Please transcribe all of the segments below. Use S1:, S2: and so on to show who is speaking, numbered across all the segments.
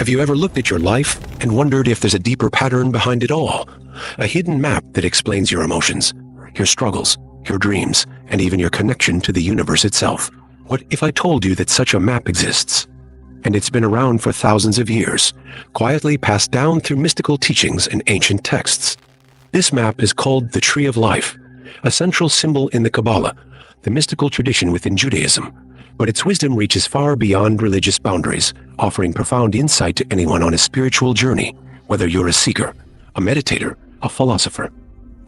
S1: Have you ever looked at your life and wondered if there's a deeper pattern behind it all? A hidden map that explains your emotions, your struggles, your dreams, and even your connection to the universe itself. What if I told you that such a map exists? And it's been around for thousands of years, quietly passed down through mystical teachings and ancient texts. This map is called the Tree of Life, a central symbol in the Kabbalah, the mystical tradition within Judaism. But its wisdom reaches far beyond religious boundaries, offering profound insight to anyone on a spiritual journey, whether you're a seeker, a meditator, a philosopher,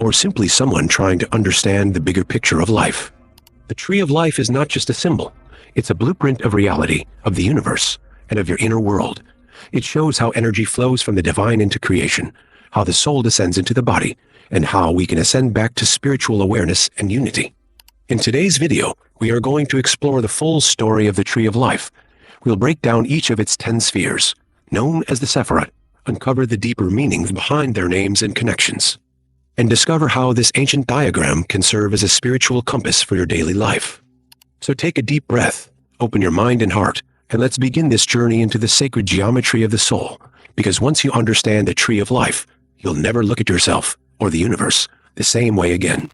S1: or simply someone trying to understand the bigger picture of life. The Tree of Life is not just a symbol, it's a blueprint of reality, of the universe, and of your inner world. It shows how energy flows from the divine into creation, how the soul descends into the body, and how we can ascend back to spiritual awareness and unity. In today's video, we are going to explore the full story of the Tree of Life. We'll break down each of its 10 spheres, known as the Sephirah, uncover the deeper meanings behind their names and connections, and discover how this ancient diagram can serve as a spiritual compass for your daily life. So take a deep breath, open your mind and heart, and let's begin this journey into the sacred geometry of the soul, because once you understand the Tree of Life, you'll never look at yourself or the universe the same way again.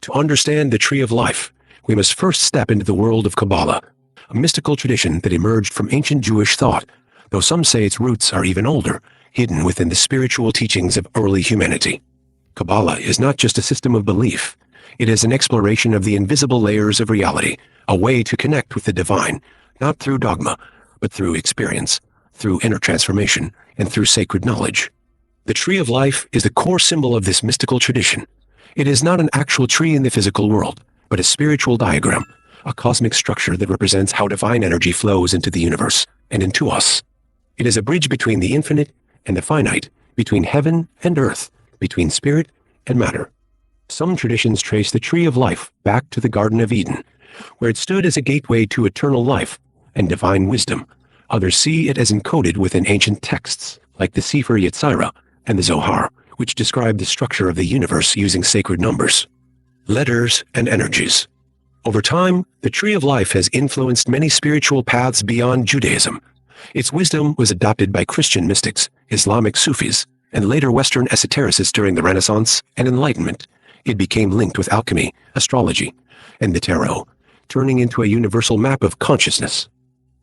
S1: To understand the Tree of Life, we must first step into the world of Kabbalah, a mystical tradition that emerged from ancient Jewish thought, though some say its roots are even older, hidden within the spiritual teachings of early humanity. Kabbalah is not just a system of belief. It is an exploration of the invisible layers of reality, a way to connect with the divine, not through dogma, but through experience, through inner transformation, and through sacred knowledge. The Tree of Life is the core symbol of this mystical tradition. It is not an actual tree in the physical world, but a spiritual diagram, a cosmic structure that represents how divine energy flows into the universe and into us. It is a bridge between the infinite and the finite, between heaven and earth, between spirit and matter. Some traditions trace the Tree of Life back to the Garden of Eden, where it stood as a gateway to eternal life and divine wisdom. Others see it as encoded within ancient texts, like the Sephirah and the Zohar, which describe the structure of the universe using sacred numbers, letters, and energies. Over time, the Tree of Life has influenced many spiritual paths beyond Judaism. Its wisdom was adopted by Christian mystics, Islamic Sufis, and later Western esotericists during the Renaissance and Enlightenment. It became linked with alchemy, astrology, and the tarot, turning into a universal map of consciousness.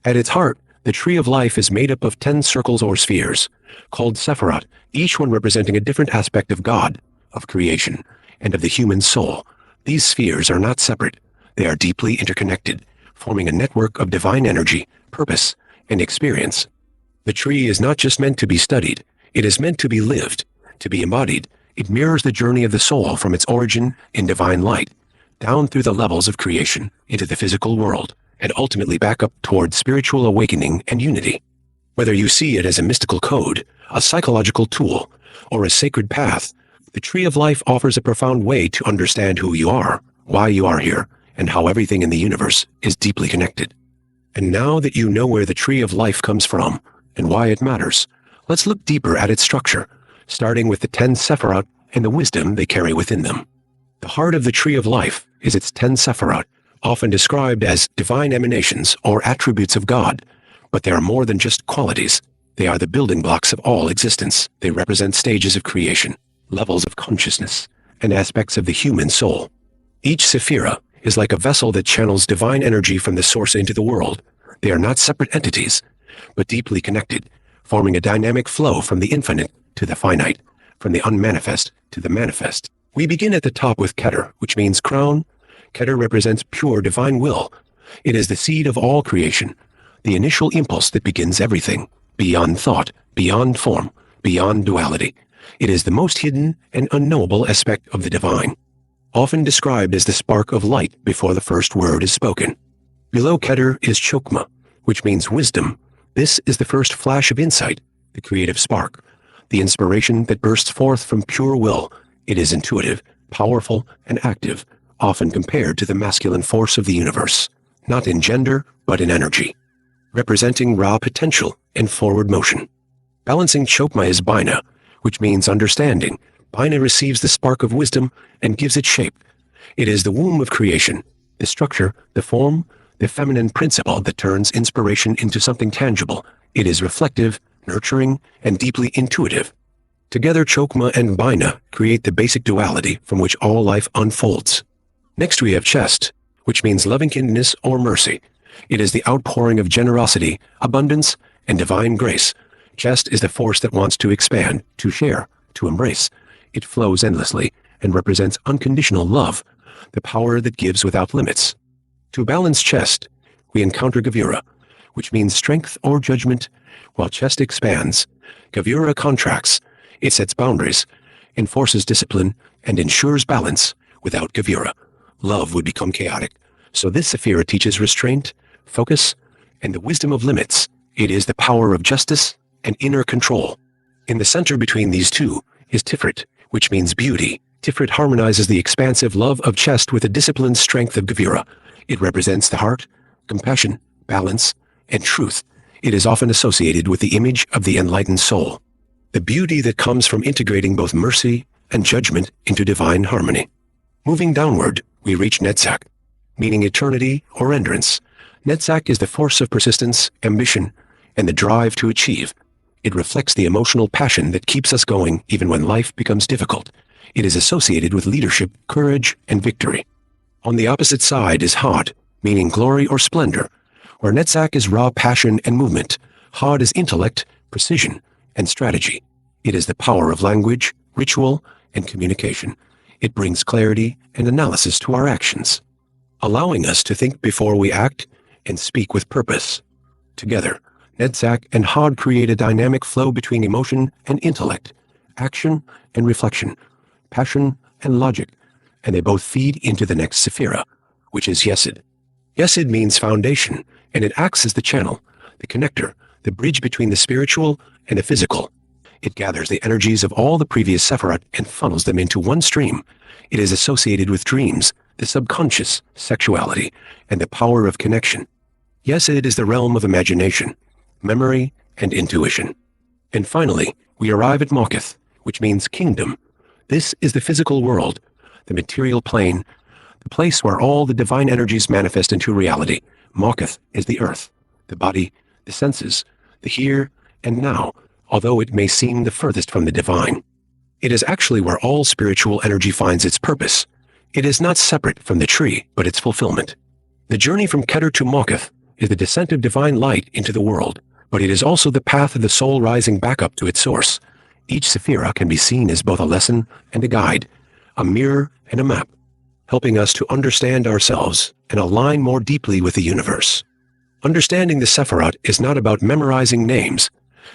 S1: At its heart, the Tree of Life is made up of 10 circles or spheres, called Sephirah, each one representing a different aspect of God, of creation, and of the human soul. These spheres are not separate. They are deeply interconnected, forming a network of divine energy, purpose, and experience. The tree is not just meant to be studied. It is meant to be lived, to be embodied. It mirrors the journey of the soul from its origin in divine light, down through the levels of creation, into the physical world, and ultimately back up towards spiritual awakening and unity. Whether you see it as a mystical code, a psychological tool, or a sacred path, the Tree of Life offers a profound way to understand who you are, why you are here, and how everything in the universe is deeply connected. And now that you know where the Tree of Life comes from and why it matters, let's look deeper at its structure, starting with the 10 Sephirah and the wisdom they carry within them. The heart of the Tree of Life is its 10 Sephirah, often described as divine emanations or attributes of God, but they are more than just qualities. They are the building blocks of all existence. They represent stages of creation, levels of consciousness, and aspects of the human soul. Each Sephirah is like a vessel that channels divine energy from the source into the world. They are not separate entities, but deeply connected, forming a dynamic flow from the infinite to the finite, from the unmanifest to the manifest. We begin at the top with Keter, which means crown. Keter represents pure divine will. It is the seed of all creation, the initial impulse that begins everything, beyond thought, beyond form, beyond duality. It is the most hidden and unknowable aspect of the divine, often described as the spark of light before the first word is spoken. Below Keter is Chokmah, which means wisdom. This is the first flash of insight, the creative spark, the inspiration that bursts forth from pure will. It is intuitive, powerful, and active, often compared to the masculine force of the universe, not in gender, but in energy, representing raw potential and forward motion. Balancing Chokmah is Binah, which means understanding. Binah receives the spark of wisdom and gives it shape. It is the womb of creation, the structure, the form, the feminine principle that turns inspiration into something tangible. It is reflective, nurturing, and deeply intuitive. Together, Chokmah and Bina create the basic duality from which all life unfolds. Next we have Chest, which means loving-kindness or mercy. It is the outpouring of generosity, abundance, and divine grace. Chest is the force that wants to expand, to share, to embrace. It flows endlessly and represents unconditional love, the power that gives without limits. To balance Chest, we encounter Gevurah, which means strength or judgment. While Chest expands, Gevurah contracts. It sets boundaries, enforces discipline, and ensures balance. Without Gevurah, love would become chaotic. So this Sephirah teaches restraint, focus, and the wisdom of limits. It is the power of justice and inner control. In the center between these two is Tiferet, which means beauty. Tiferet harmonizes the expansive love of Chest with the disciplined strength of Gevurah. It represents the heart, compassion, balance, and truth. It is often associated with the image of the enlightened soul, the beauty that comes from integrating both mercy and judgment into divine harmony. Moving downward, we reach Netzach, meaning eternity or endurance. Netzach is the force of persistence, ambition, and the drive to achieve. It reflects the emotional passion that keeps us going even when life becomes difficult. It is associated with leadership, courage, and victory. On the opposite side is Hod, meaning glory or splendor, where Netzach is raw passion and movement. Hod is intellect, precision, and strategy. It is the power of language, ritual, and communication. It brings clarity and analysis to our actions, allowing us to think before we act and speak with purpose. Together, Netzach and Hod create a dynamic flow between emotion and intellect, action and reflection, passion and logic, and they both feed into the next Sephirah, which is Yesod. Yesod means foundation, and it acts as the channel, the connector, the bridge between the spiritual and the physical. It gathers the energies of all the previous Sephirot and funnels them into one stream. It is associated with dreams, the subconscious, sexuality, and the power of connection. Yesod is the realm of imagination, memory, and intuition. And finally, we arrive at Malkuth, which means kingdom. This is the physical world, the material plane, the place where all the divine energies manifest into reality. Malkuth is the earth, the body, the senses, the here and now, although it may seem the furthest from the divine. It is actually where all spiritual energy finds its purpose. It is not separate from the tree, but its fulfillment. The journey from Keter to Malkuth is the descent of divine light into the world, but it is also the path of the soul rising back up to its source. Each Sephirah can be seen as both a lesson and a guide, a mirror and a map, helping us to understand ourselves and align more deeply with the universe. Understanding the Sephirot is not about memorizing names.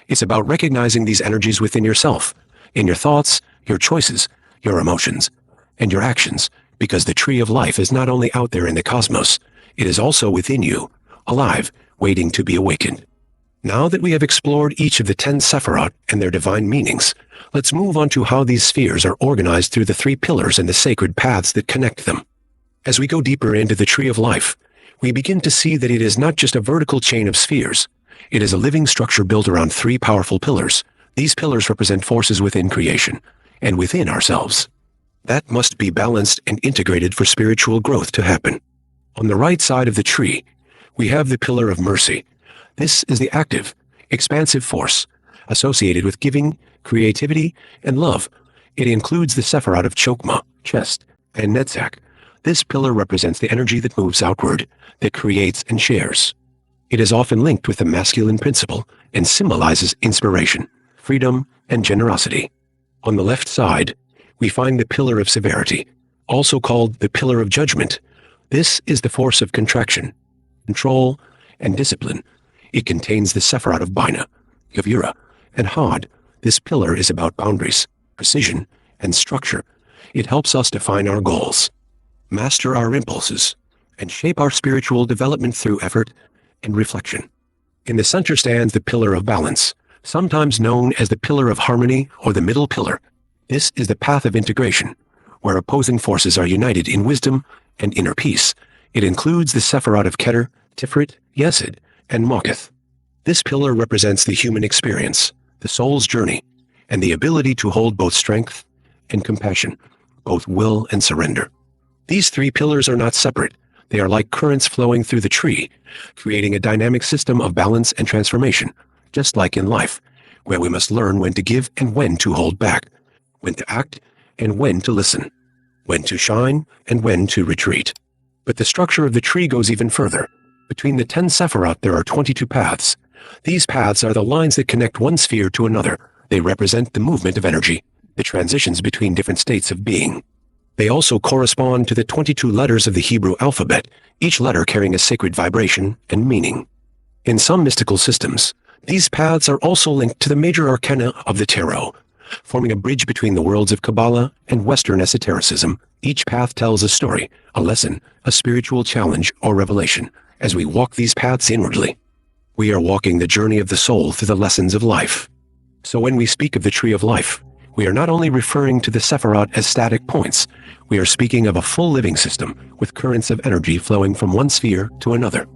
S1: It's about recognizing these energies within yourself, in your thoughts, your choices, your emotions, and your actions, because the tree of life is not only out there in the cosmos, it is also within you, alive, waiting to be awakened. Now that we have explored each of the 10 Sephirot and their divine meanings, let's move on to how these spheres are organized through the 3 pillars and the sacred paths that connect them. As we go deeper into the tree of life, we begin to see that it is not just a vertical chain of spheres. It is a living structure built around 3 powerful pillars. These pillars represent forces within creation and within ourselves that must be balanced and integrated for spiritual growth to happen. On the right side of the tree, we have the pillar of mercy. This is the active, expansive force associated with giving, creativity, and love. It includes the Sephirot of Chokmah, Chest, and Netzach. This pillar represents the energy that moves outward, that creates and shares. It is often linked with the masculine principle and symbolizes inspiration, freedom, and generosity. On the left side, we find the pillar of severity, also called the pillar of judgment. This is the force of contraction, control, and discipline. It contains the Sephirot of Bina, Gevurah, and Hod. This pillar is about boundaries, precision, and structure. It helps us define our goals, master our impulses, and shape our spiritual development through effort and reflection. In the center stands the pillar of balance, sometimes known as the pillar of harmony or the middle pillar. This is the path of integration, where opposing forces are united in wisdom and inner peace. It includes the Sephirot of Keter, Tiferet, Yesod, and Malkuth. This pillar represents the human experience, the soul's journey, and the ability to hold both strength and compassion, both will and surrender. These 3 pillars are not separate. They are like currents flowing through the tree, creating a dynamic system of balance and transformation. Just like in life, where we must learn when to give and when to hold back, when to act and when to listen, when to shine and when to retreat. But the structure of the tree goes even further. Between the 10 Sephirah there are 22 paths. These paths are the lines that connect one sphere to another. They represent the movement of energy, the transitions between different states of being. They also correspond to the 22 letters of the Hebrew alphabet, each letter carrying a sacred vibration and meaning. In some mystical systems, these paths are also linked to the major arcana of the tarot, forming a bridge between the worlds of Kabbalah and Western esotericism. Each path tells a story, a lesson, a spiritual challenge, or revelation. As we walk these paths inwardly, we are walking the journey of the soul through the lessons of life. So when we speak of the tree of life, we are not only referring to the Sephirah as static points, we are speaking of a full living system with currents of energy flowing from one sphere to another,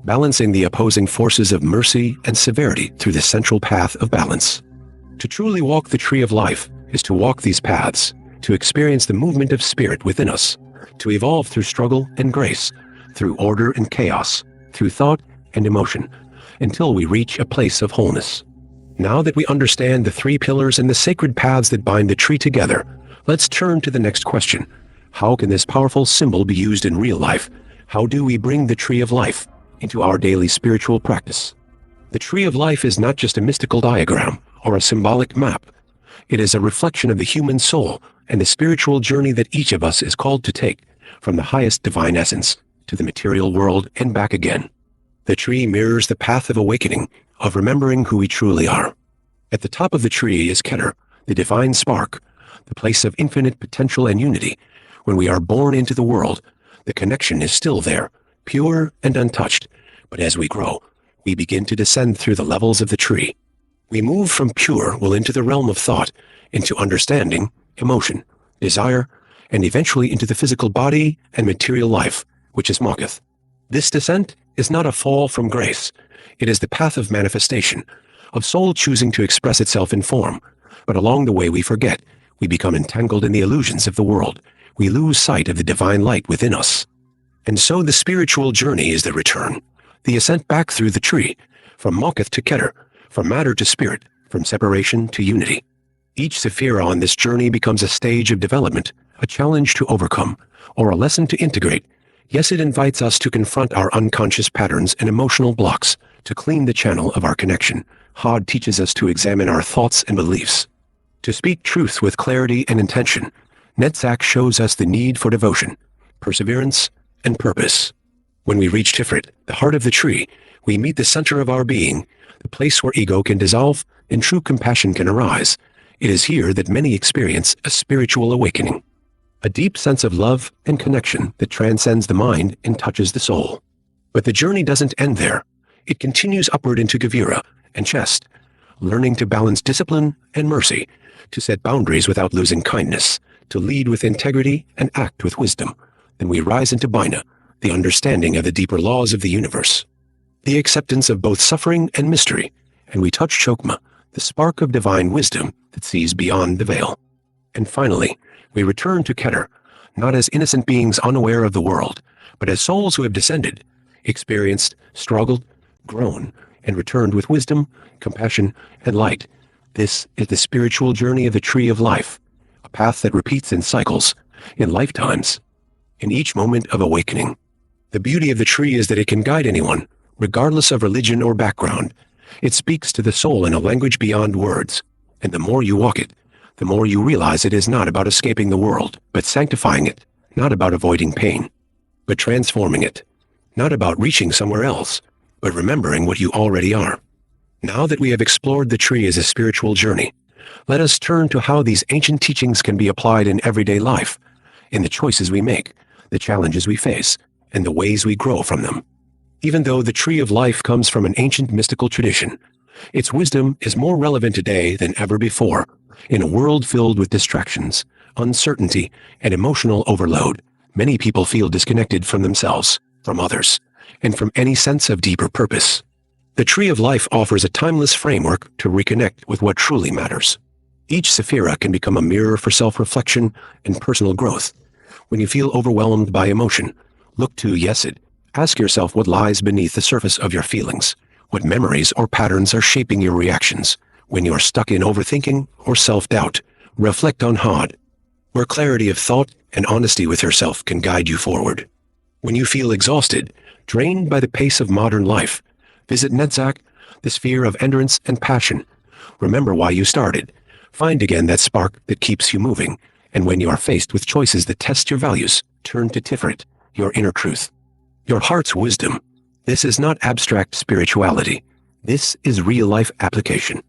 S1: balancing the opposing forces of mercy and severity through the central path of balance. To truly walk the tree of life is to walk these paths, to experience the movement of spirit within us, to evolve through struggle and grace, through order and chaos, through thought and emotion, until we reach a place of wholeness. Now that we understand the 3 pillars and the sacred paths that bind the tree together, let's turn to the next question. How can this powerful symbol be used in real life? How do we bring the tree of life into our daily spiritual practice? The tree of life is not just a mystical diagram or a symbolic map. It is a reflection of the human soul and the spiritual journey that each of us is called to take from the highest divine essence to the material world and back again. The tree mirrors the path of awakening, of remembering who we truly are. At the top of the tree is Keter, the divine spark, the place of infinite potential and unity. When we are born into the world, the connection is still there, pure and untouched. But as we grow, we begin to descend through the levels of the tree. We move from pure will into the realm of thought, into understanding, emotion, desire, and eventually into the physical body and material life, which is Malkuth. This descent is not a fall from grace. It is the path of manifestation, of soul choosing to express itself in form. But along the way we forget. We become entangled in the illusions of the world. We lose sight of the divine light within us. And so the spiritual journey is the return, the ascent back through the tree, from Malkuth to Keter, from matter to spirit, from separation to unity. Each Sephirah on this journey becomes a stage of development, a challenge to overcome, or a lesson to integrate. Yes, it invites us to confront our unconscious patterns and emotional blocks, to clean the channel of our connection. Hod teaches us to examine our thoughts and beliefs, to speak truth with clarity and intention. Netzach shows us the need for devotion, perseverance, and purpose. When we reach Tiferet, the heart of the tree, we meet the center of our being, the place where ego can dissolve and true compassion can arise. It is here that many experience a spiritual awakening, a deep sense of love and connection that transcends the mind and touches the soul. But the journey doesn't end there. It continues upward into Gevira and Chest, learning to balance discipline and mercy, to set boundaries without losing kindness, to lead with integrity and act with wisdom. Then we rise into Bina, the understanding of the deeper laws of the universe, the acceptance of both suffering and mystery, and we touch Chokmah, the spark of divine wisdom that sees beyond the veil. And finally, we return to Keter, not as innocent beings unaware of the world, but as souls who have descended, experienced, struggled, grown, and returned with wisdom, compassion, and light. This is the spiritual journey of the tree of life, a path that repeats in cycles, in lifetimes, in each moment of awakening. The beauty of the tree is that it can guide anyone, regardless of religion or background. It speaks to the soul in a language beyond words, and the more you walk it, the more you realize it is not about escaping the world, but sanctifying it, not about avoiding pain, but transforming it, not about reaching somewhere else, but remembering what you already are. Now that we have explored the tree as a spiritual journey, let us turn to how these ancient teachings can be applied in everyday life, in the choices we make, the challenges we face, and the ways we grow from them. Even though the tree of life comes from an ancient mystical tradition, its wisdom is more relevant today than ever before. In a world filled with distractions, uncertainty, and emotional overload, many people feel disconnected from themselves, from others, and from any sense of deeper purpose. The tree of life offers a timeless framework to reconnect with what truly matters. Each Sephirah can become a mirror for self-reflection and personal growth. When you feel overwhelmed by emotion, look to Yesod. Ask yourself what lies beneath the surface of your feelings. What memories or patterns are shaping your reactions? When you are stuck in overthinking or self-doubt, reflect on Hod, where clarity of thought and honesty with yourself can guide you forward. When you feel exhausted, drained by the pace of modern life, visit Netzach, the sphere of endurance and passion. Remember why you started. Find again that spark that keeps you moving. And when you are faced with choices that test your values, turn to Tiferet, your inner truth, your heart's wisdom. This is not abstract spirituality. This is real-life application.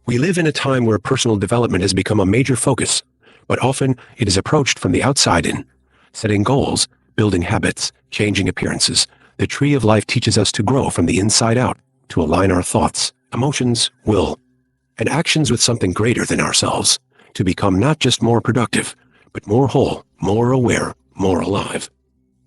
S1: We live in a time where personal development has become a major focus, but often it is approached from the outside in. Setting goals, building habits, changing appearances, the tree of life teaches us to grow from the inside out, to align our thoughts, emotions, will, and actions with something greater than ourselves, to become not just more productive, but more whole, more aware, more alive.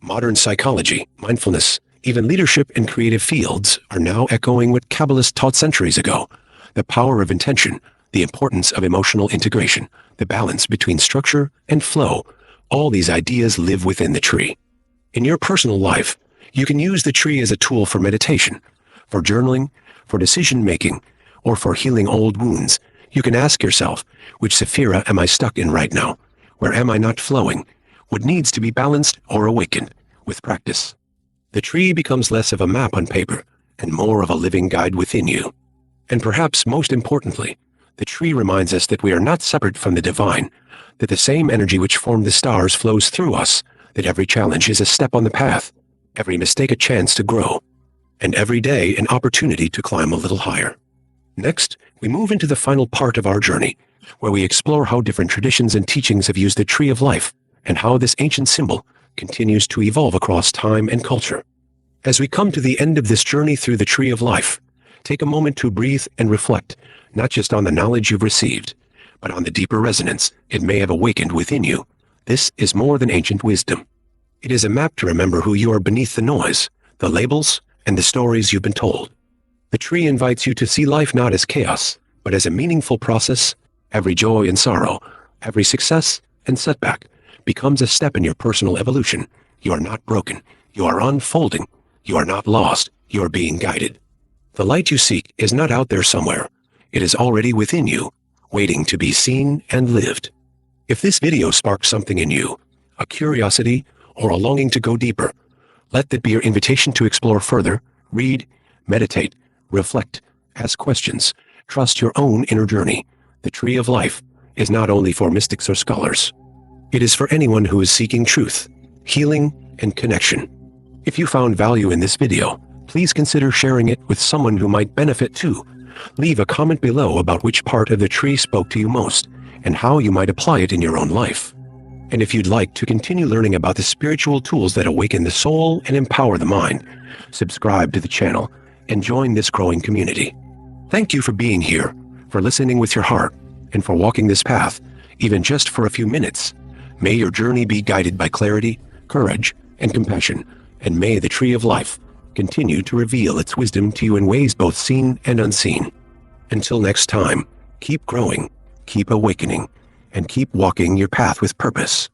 S1: Modern psychology, mindfulness, even leadership in creative fields are now echoing what Kabbalists taught centuries ago: the power of intention, the importance of emotional integration, the balance between structure and flow. All these ideas live within the tree. In your personal life, you can use the tree as a tool for meditation, for journaling, for decision-making, or for healing old wounds. You can ask yourself, which Sephirah am I stuck in right now? Where am I not flowing? What needs to be balanced or awakened? With practice, the tree becomes less of a map on paper and more of a living guide within you. And perhaps most importantly, the tree reminds us that we are not separate from the divine, that the same energy which formed the stars flows through us, that every challenge is a step on the path, every mistake a chance to grow, and every day an opportunity to climb a little higher. Next, we move into the final part of our journey, where we explore how different traditions and teachings have used the tree of life, and how this ancient symbol continues to evolve across time and culture. As we come to the end of this journey through the tree of life, take a moment to breathe and reflect, not just on the knowledge you've received, but on the deeper resonance it may have awakened within you. This is more than ancient wisdom. It is a map to remember who you are beneath the noise, the labels, and the stories you've been told. The tree invites you to see life not as chaos, but as a meaningful process. Every joy and sorrow, every success and setback becomes a step in your personal evolution. You are not broken. You are unfolding. You are not lost. You are being guided. The light you seek is not out there somewhere. It is already within you, waiting to be seen and lived. If this video sparked something in you, a curiosity or a longing to go deeper, let that be your invitation to explore further, read, meditate, reflect, ask questions, trust your own inner journey. The tree of life is not only for mystics or scholars. It is for anyone who is seeking truth, healing, and connection. If you found value in this video, please consider sharing it with someone who might benefit too. Leave a comment below about which part of the tree spoke to you most, and how you might apply it in your own life. And if you'd like to continue learning about the spiritual tools that awaken the soul and empower the mind, subscribe to the channel and join this growing community. Thank you for being here, for listening with your heart, and for walking this path, even just for a few minutes. May your journey be guided by clarity, courage, and compassion, and may the tree of life continue to reveal its wisdom to you in ways both seen and unseen. Until next time, keep growing, keep awakening, and keep walking your path with purpose.